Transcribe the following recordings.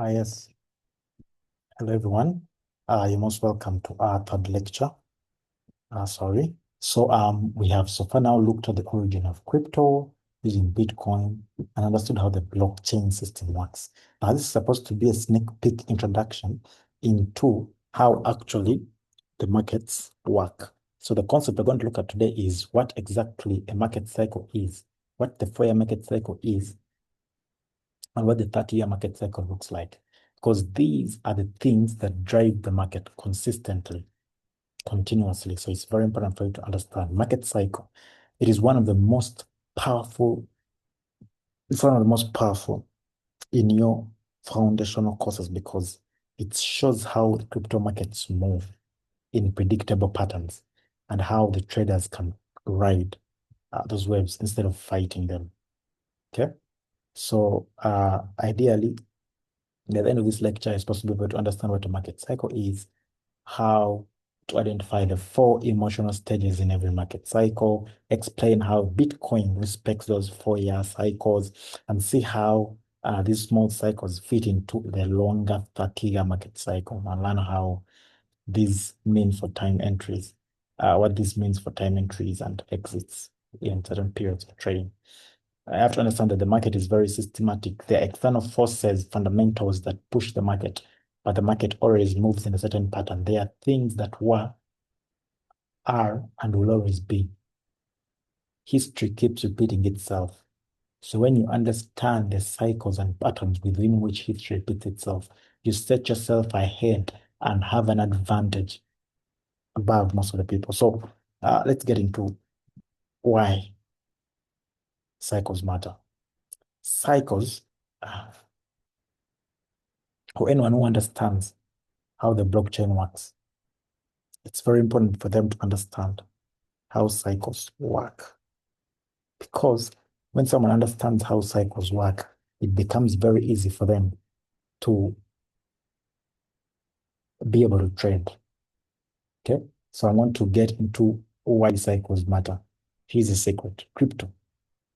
Yes. Hello, everyone. You're most welcome to our third lecture. Sorry. We have so far now looked at the origin of crypto using Bitcoin and understood how the blockchain system works. Now, this is supposed to be a sneak peek introduction into how actually the markets work. So the concept we're going to look at today is what exactly a market cycle is, what the 4-year market cycle is, and what the 30-year market cycle looks like. Because these are the things that drive the market consistently, continuously. So it's very important for you to understand market cycle. It is one of the most powerful, it's one of the most powerful in your foundational courses because it shows how the crypto markets move in predictable patterns and how the traders can ride those waves instead of fighting them. Okay. So ideally, at the end of this lecture, it's possible to understand what a market cycle is, how to identify the 4 emotional stages in every market cycle, explain how Bitcoin respects those 4-year cycles, and see how these small cycles fit into the longer 30-year market cycle, and learn how these mean for time entries, what this means for time entries and exits in certain periods of trading. I have to understand that the market is very systematic. There are external forces, fundamentals that push the market, but the market always moves in a certain pattern. There are things that were, are, and will always be. History keeps repeating itself. So when you understand the cycles and patterns within which history repeats itself, you set yourself ahead and have an advantage above most of the people. So let's get into why cycles matter. Cycles, or anyone who understands how the blockchain works, it's very important for them to understand how cycles work. Because when someone understands how cycles work, it becomes very easy for them to be able to trade. Okay. So I want to get into why cycles matter. Here's a secret. Crypto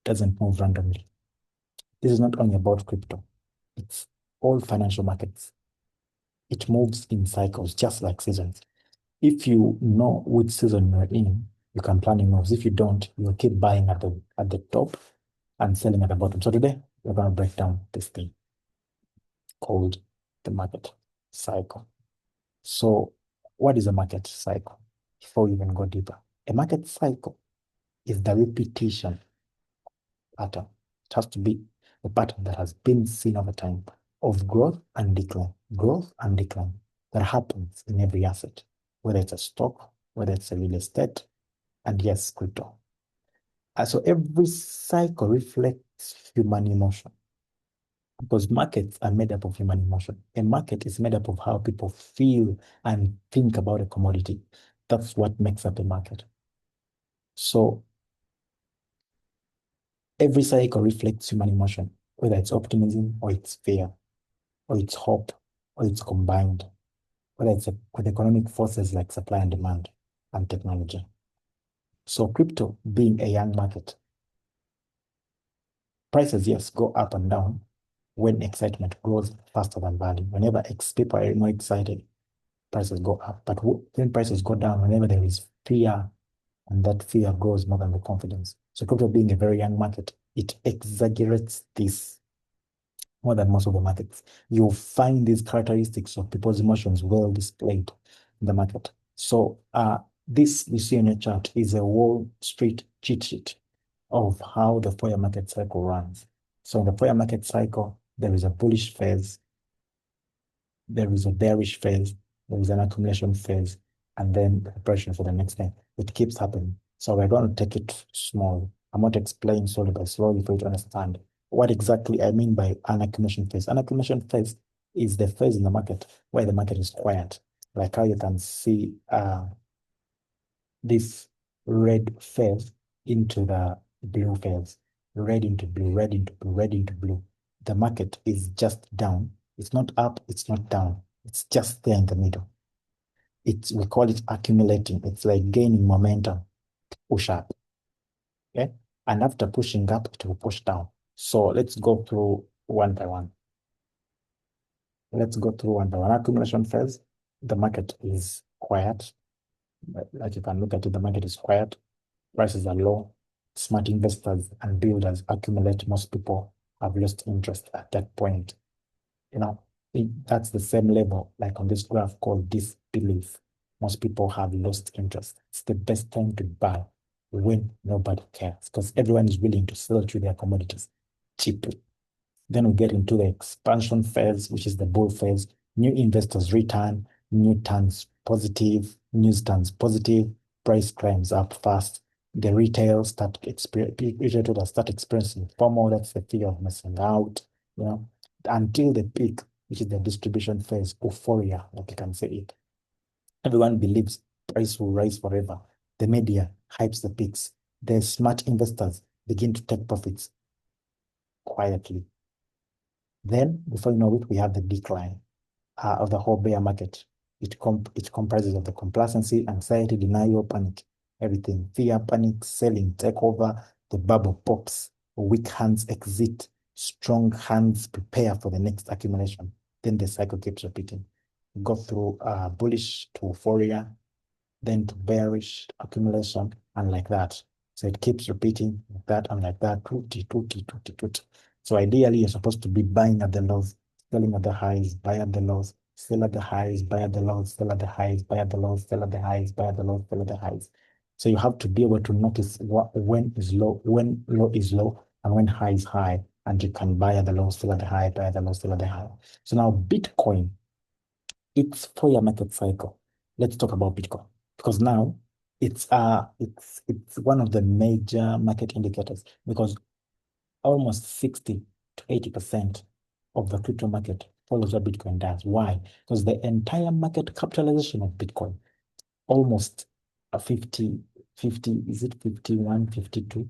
doesn't move randomly. This is not only about crypto. It's all financial markets. It moves in cycles, just like seasons. If you know which season you're in, you can plan your moves. If you don't, you'll keep buying at the top and selling at the bottom. So today we're going to break down this thing called the market cycle. So what is a market cycle? Before we even go deeper, a market cycle is the repetition pattern. It has to be a pattern that has been seen over time of growth and decline that happens in every asset, whether it's a stock, whether it's a real estate, and yes, crypto. So every cycle reflects human emotion because markets are made up of human emotion. A market is made up of how people feel and think about a commodity. That's what makes up a market. So every cycle reflects human emotion, whether it's optimism or it's fear or it's hope or it's combined, whether it's with economic forces like supply and demand and technology. So crypto being a young market, prices, yes, go up and down when excitement grows faster than value. Whenever people are more excited, prices go up. But when prices go down, whenever there is fear, and that fear grows more than the confidence. So crypto being a very young market, it exaggerates this more than most of the markets. You'll find these characteristics of people's emotions well displayed in the market. So this you see on your chart is a Wall Street cheat sheet of how the 4-year market cycle runs. So in the 4-year market cycle, there is a bullish phase, there is a bearish phase, there is an accumulation phase, and then the preparation for the next thing. It keeps happening. So we're going to take it small. I'm not explaining slowly but slowly for you to understand what exactly I mean by an accumulation phase. An accumulation phase is the phase in the market where the market is quiet, like how you can see this red phase into the blue phase, red into blue, red into blue, red into blue. The market is just down. It's not up, it's not down. It's just there in the middle. We call it accumulating. It's like gaining momentum, push up. Okay. And after pushing up, it will push down. So let's go through one by one. let's go through one by one. Accumulation phase, the market is quiet. Like you can look at it, the market is quiet. Prices are low. Smart investors and builders accumulate. Most people have lost interest at that point. That's the same level, like on this graph called disbelief. Most people have lost interest. It's the best time to buy when nobody cares because everyone is willing to sell to their commodities cheaply. Then we get into the expansion phase, which is the bull phase. New investors return, news turns positive, price climbs up fast. The retail traders start experiencing FOMO, that's the fear of missing out, until the peak, which is the distribution phase, euphoria, like you can say it. Everyone believes price will rise forever. The media hypes the peaks. The smart investors begin to take profits quietly. Then, before you know it, we have the decline of the whole bear market. It comprises of the complacency, anxiety, denial, panic, everything. Fear, panic, selling, takeover, the bubble pops, weak hands exit, strong hands prepare for the next accumulation. Then the cycle keeps repeating. We go through bullish to euphoria, then to bearish accumulation, and like that. So it keeps repeating like that and like that. Tutti, tutti, tutti, tutti. So ideally, you're supposed to be buying at the lows, selling at the highs, buy at the lows, sell at the highs, buy at the lows, sell at the highs, buy at the lows, sell at the highs, buy at the lows, sell at the highs. So you have to be able to notice when is low, when low is low, and when high is high, and you can buy at the lows, sell at the high, buy at the lows, sell at the high. So now Bitcoin, it's 4-year market cycle. Let's talk about Bitcoin because now it's one of the major market indicators because almost 60 to 80% of the crypto market follows what Bitcoin does. Why? Because the entire market capitalization of Bitcoin, almost a 50, is it 51, 52,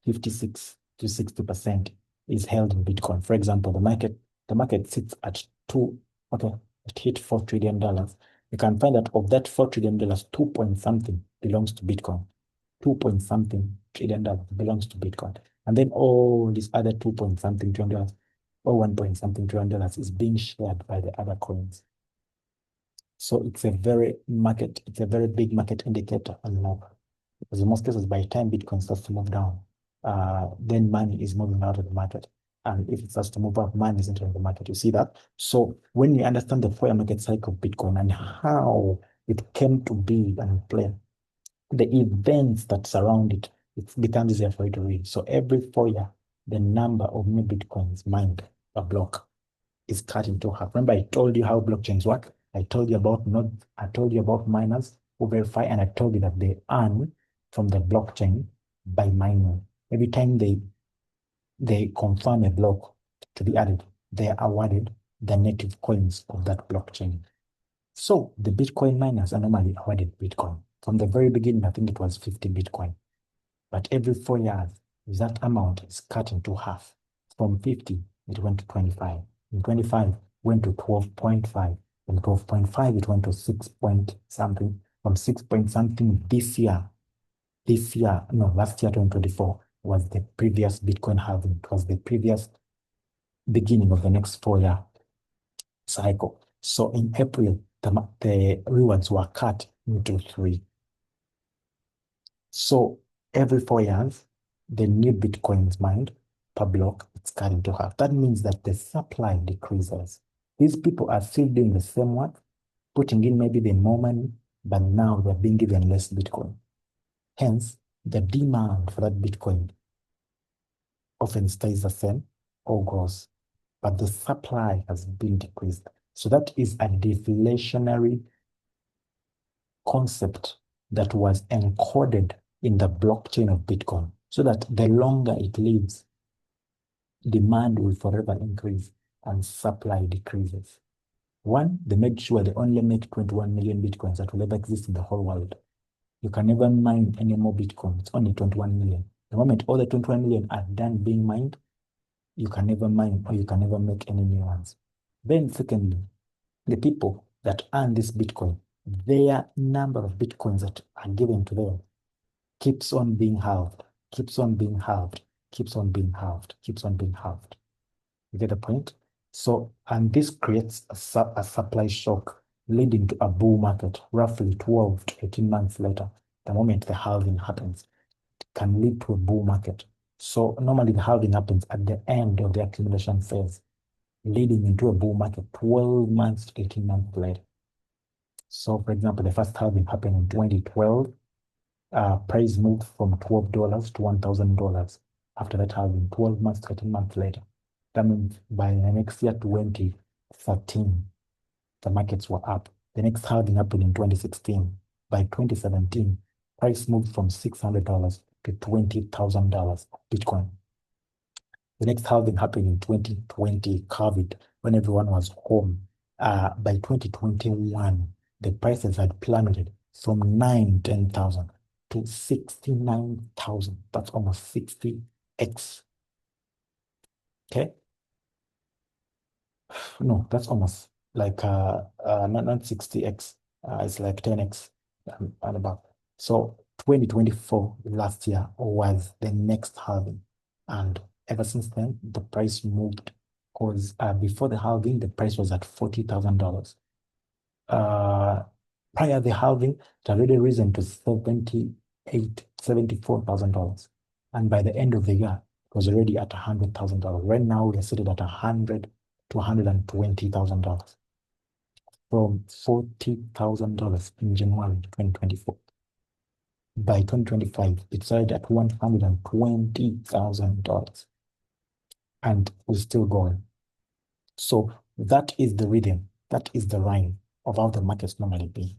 56 to 60% is held in Bitcoin. For example, the market sits at it hit $4 trillion. You can find that of that $4 trillion, 2 point something belongs to Bitcoin. 2 point something trillion dollars belongs to Bitcoin. And then all these other 2 point something trillion dollars or 1 point something trillion dollars is being shared by the other coins. So it's a very big market indicator. And because in most cases, by the time Bitcoin starts to move down, then money is moving out of the market. And if it starts to move up, money is entering the market. You see that? So when you understand the 4-year market cycle of Bitcoin and how it came to be and play, the events that surround it, it becomes easier for you to read. So every 4 year, the number of new Bitcoins mined per block is cut into half. Remember, I told you how blockchains work. I told you about nodes. I told you about miners who verify, and I told you that they earn from the blockchain by mining. Every time they confirm a block to be added, they are awarded the native coins of that blockchain. So the Bitcoin miners are normally awarded Bitcoin. From the very beginning, I think it was 50 Bitcoin. But every 4 years, that amount is cut into half. From 50, it went to 25. From 25, went to 12.5. From 12.5, it went to 6 point something. From 6 point something last year, 2024, was the previous Bitcoin halving. It was the previous beginning of the next 4-year cycle. So in April, the rewards were cut into 3. So every 4 years, the new Bitcoins mined per block, it's cut into half. That means that the supply decreases. These people are still doing the same work, putting in maybe the more money, but now they're being given less Bitcoin. Hence, the demand for that Bitcoin often stays the same or grows, but the supply has been decreased. So that is a deflationary concept that was encoded in the blockchain of Bitcoin, so that the longer it lives, demand will forever increase and supply decreases. One, they made sure they only make 21 million Bitcoins that will ever exist in the whole world. You can never mine any more Bitcoin. It's only 21 million. The moment all the 21 million are done being mined, you can never mine or you can never make any new ones. Then secondly, the people that earn this Bitcoin, their number of Bitcoins that are given to them keeps on being halved, keeps on being halved, keeps on being halved, keeps on being halved. You get the point? So, and this creates a supply shock, leading to a bull market roughly 12 to 18 months later. The moment the halving happens, it can lead to a bull market. So normally the halving happens at the end of the accumulation phase, leading into a bull market 12 months to 18 months later. So for example, the first halving happened in 2012. Price moved from $12 to $1,000 after that halving, 12 months to 18 months later. That means by the next year, 2013, the markets were up. The next halving happened in 2016. By 2017, price moved from $600 to $20,000 Bitcoin. The next halving happened in 2020, COVID, when everyone was home. By 2021, the prices had plummeted from 10,000 to 69,000. That's almost 60x. Okay. No, that's almost like not 60x. It's like 10x and above. So 2024 last year was the next halving, and ever since then the price moved. Because before the halving the price was at $40,000. Prior the halving it had already risen to $74,000, and by the end of the year it was already at $100,000. Right now we are sitting at $100,000 to $120,000 from $40,000 in January 2024. By 2025, it started at $120,000 and is still going. So that is the rhythm, that is the rhyme of how the markets normally be.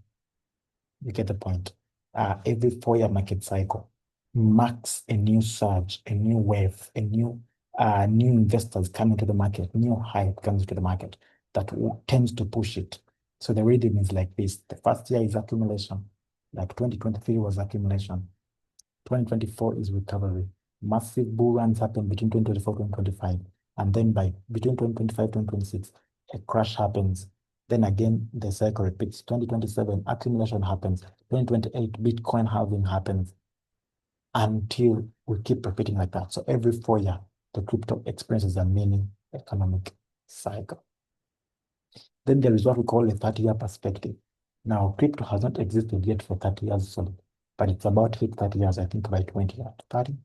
You get the point. Every 4-year market cycle marks a new surge, a new wave, a new investors coming to the market, new hype comes to the market that tends to push it. So the rhythm is like this. The first year is accumulation, like 2023 was accumulation. 2024 is recovery. Massive bull runs happen between 2024 and 2025. And then between 2025 and 2026, a crash happens. Then again, the cycle repeats. 2027, accumulation happens. 2028, Bitcoin halving happens. Until we keep repeating like that. So every 4 years, the crypto experiences a mini economic cycle. Then there is what we call a 30-year perspective. Now, crypto has not existed yet for 30 years solid, but it's about to hit 30 years, I think by 2030.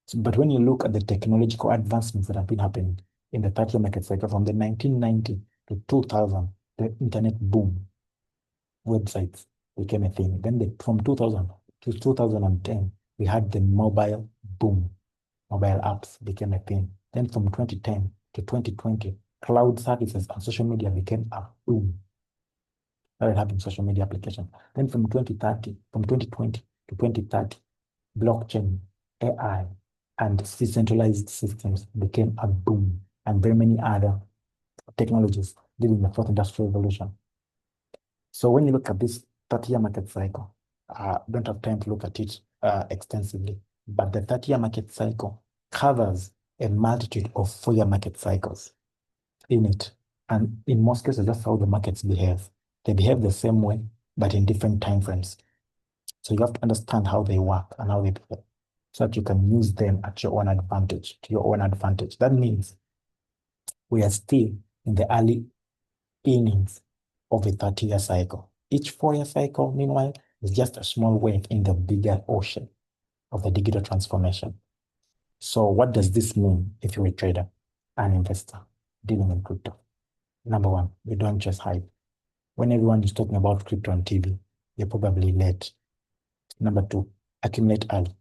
So, but when you look at the technological advancements that have been happening in the 30-year market cycle from the 1990 to 2000, the internet boom, websites became a thing. Then from 2000 to 2010, we had the mobile boom. Mobile apps became a thing. Then from 2010 to 2020, cloud services and social media became a boom. Started having social media application. Then from 2020 to 2030, blockchain, AI, and decentralized systems became a boom, and very many other technologies during the fourth industrial revolution. So when you look at this 30-year market cycle, don't have time to look at it extensively, but the 30-year market cycle covers a multitude of 4-year market cycles in it. And in most cases, that's how the markets behave. They behave the same way, but in different time frames. So you have to understand how they work and how they behave, so that you can use them at your own advantage, to your own advantage. That means we are still in the early innings of a 30-year cycle. Each 4-year cycle, meanwhile, is just a small wave in the bigger ocean of the digital transformation. So what does this mean if you're a trader, an investor dealing in crypto? Number one, you don't just hype. When everyone is talking about crypto on TV, you're probably late. Number two, accumulate early.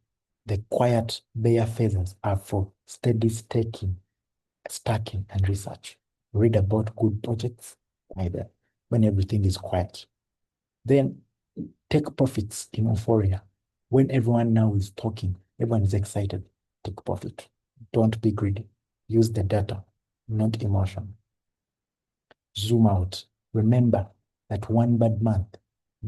The quiet bear phases are for steady staking, stacking, and research. Read about good projects either when everything is quiet. Then take profits in euphoria. When everyone now is talking, everyone is excited. Take profit. Don't be greedy. Use the data, not emotion. Zoom out. Remember that one bad month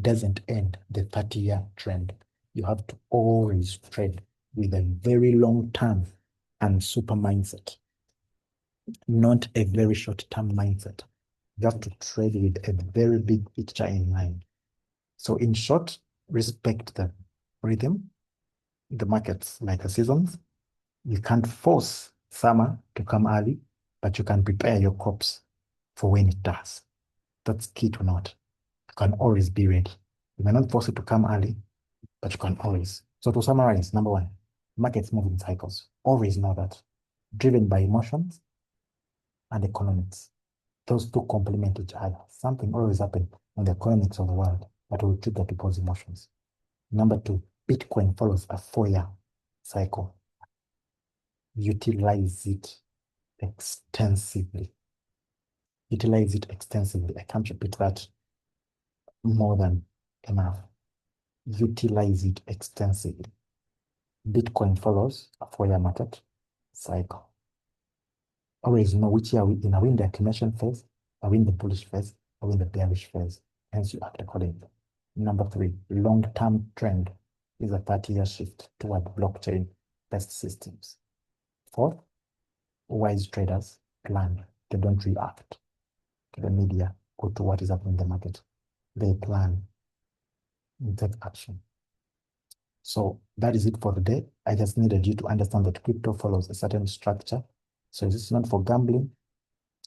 doesn't end the 30-year trend. You have to always trade with a very long term and super mindset, not a very short term mindset. You have to trade with a very big picture in mind. So in short, respect the rhythm, the markets like the seasons. You can't force summer to come early, but you can prepare your crops for when it does. That's key to note. You can always be ready. You may not force it to come early, but you can always. So to summarize, number one, markets move in cycles. Always know that. Driven by emotions and economics. Those two complement each other. Something always happens in the economics of the world that will trigger people's emotions. Number two, Bitcoin follows a 4-year cycle. Utilize it extensively. Utilize it extensively. I can't repeat that more than enough. Utilize it extensively. Bitcoin follows a 4-year market cycle. Always know which year we in. Are we in the accumulation phase? Are we in the bullish phase? Are we in the bearish phase? Hence, you act accordingly. Number three, long-term trend is a 30-year shift toward blockchain-based systems. Fourth, wise traders plan. They don't react to the media or to what is happening in the market. They plan and take action. So that is it for the day. I just needed you to understand that crypto follows a certain structure. So it's not for gambling.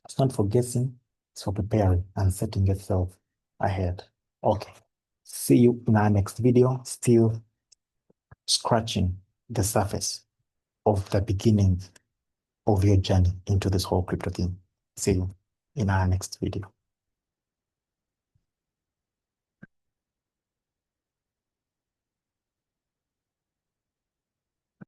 It's not for guessing. It's for preparing and setting yourself ahead. Okay. See you in our next video. Still scratching the surface of the beginnings of your journey into this whole crypto thing. See you in our next video.